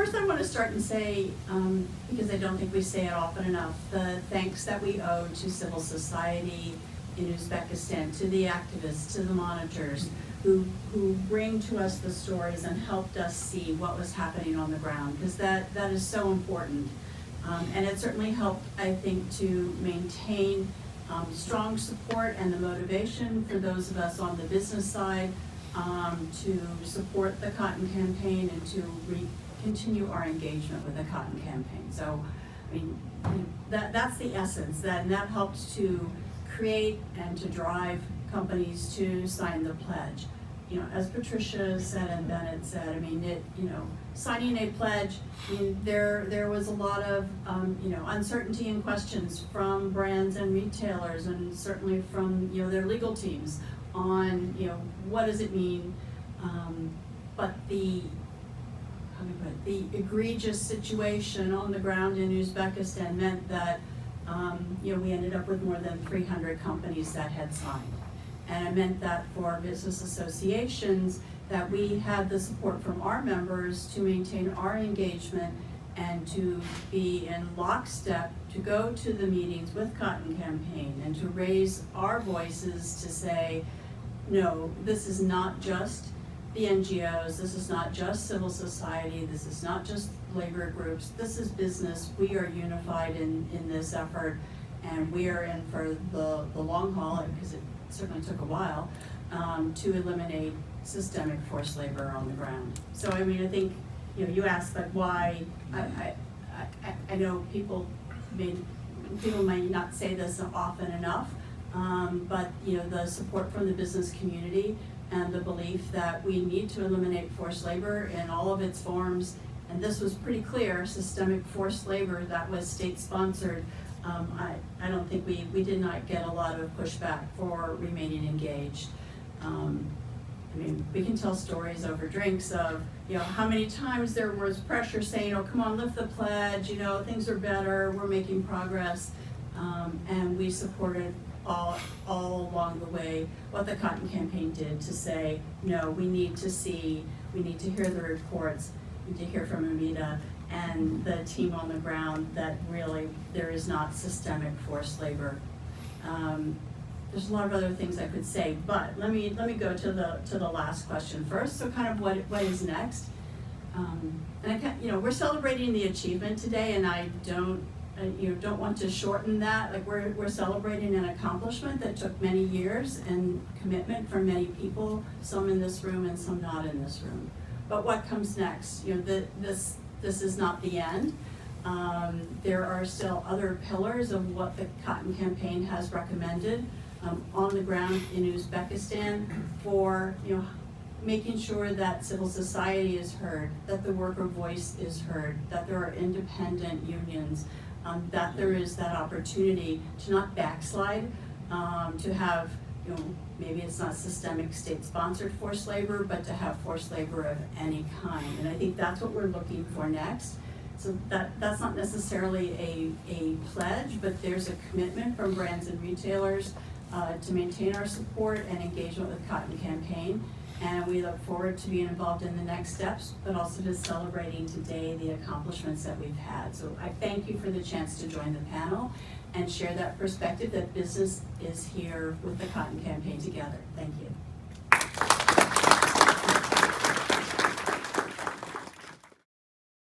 first I want to start and say, because I don't think we say it often enough, the thanks that we owe to civil society in Uzbekistan, to the activists, to the monitors, who bring to us the stories and helped us see what was happening on the ground, because that is so important. And it certainly helped, I think, to maintain strong support and the motivation for those of us on the business side to support the cotton campaign and to continue our engagement with the cotton campaign. So, I mean, that's the essence, and that helped to create and to drive companies to sign the pledge. You know, as Patricia said and Bennett said, I mean, signing a pledge, I mean, there was a lot of, uncertainty and questions from brands and retailers, and certainly from, their legal teams on, what does it mean? But the egregious situation on the ground in Uzbekistan meant that, we ended up with more than 300 companies that had signed. And it meant that for business associations, that we had the support from our members to maintain our engagement and to be in lockstep, to go to the meetings with Cotton Campaign and to raise our voices to say, no, this is not just the NGOs, this is not just civil society, this is not just labor groups, this is business. We are unified in this effort, and we are in for the long haul, because it certainly took a while, to eliminate systemic forced labor on the ground. So, I mean, I think, you asked, like, why. I know people might not say this often enough, but, the support from the business community and the belief that we need to eliminate forced labor in all of its forms, and this was pretty clear, systemic forced labor that was state-sponsored. I don't think we did not get a lot of pushback for remaining engaged. I mean, we can tell stories over drinks of, how many times there was pressure saying, oh, come on, lift the pledge, things are better, we're making progress. And we supported all along the way what the Cotton Campaign did to say, no, we need to hear the reports, we need to hear from Amita and the team on the ground that really there is not systemic forced labor. There's a lot of other things I could say, but let me go to the last question first. So, kind of what is next? And we're celebrating the achievement today, and I don't want to shorten that. Like, we're celebrating an accomplishment that took many years and commitment from many people, some in this room and some not in this room. But what comes next? This is not the end. There are still other pillars of what the Cotton Campaign has recommended on the ground in Uzbekistan for making sure that civil society is heard, that the worker voice is heard, that there are independent unions, that there is that opportunity to not backslide, to have, maybe it's not systemic state-sponsored forced labor, but to have forced labor of any kind. And I think that's what we're looking for next. So that's not necessarily a pledge, but there's a commitment from brands and retailers to maintain our support and engagement with Cotton Campaign. And we look forward to being involved in the next steps, but also to celebrating today the accomplishments that we've had. So I thank you for the chance to join the panel and share that perspective that business is here with the Cotton Campaign together. Thank you.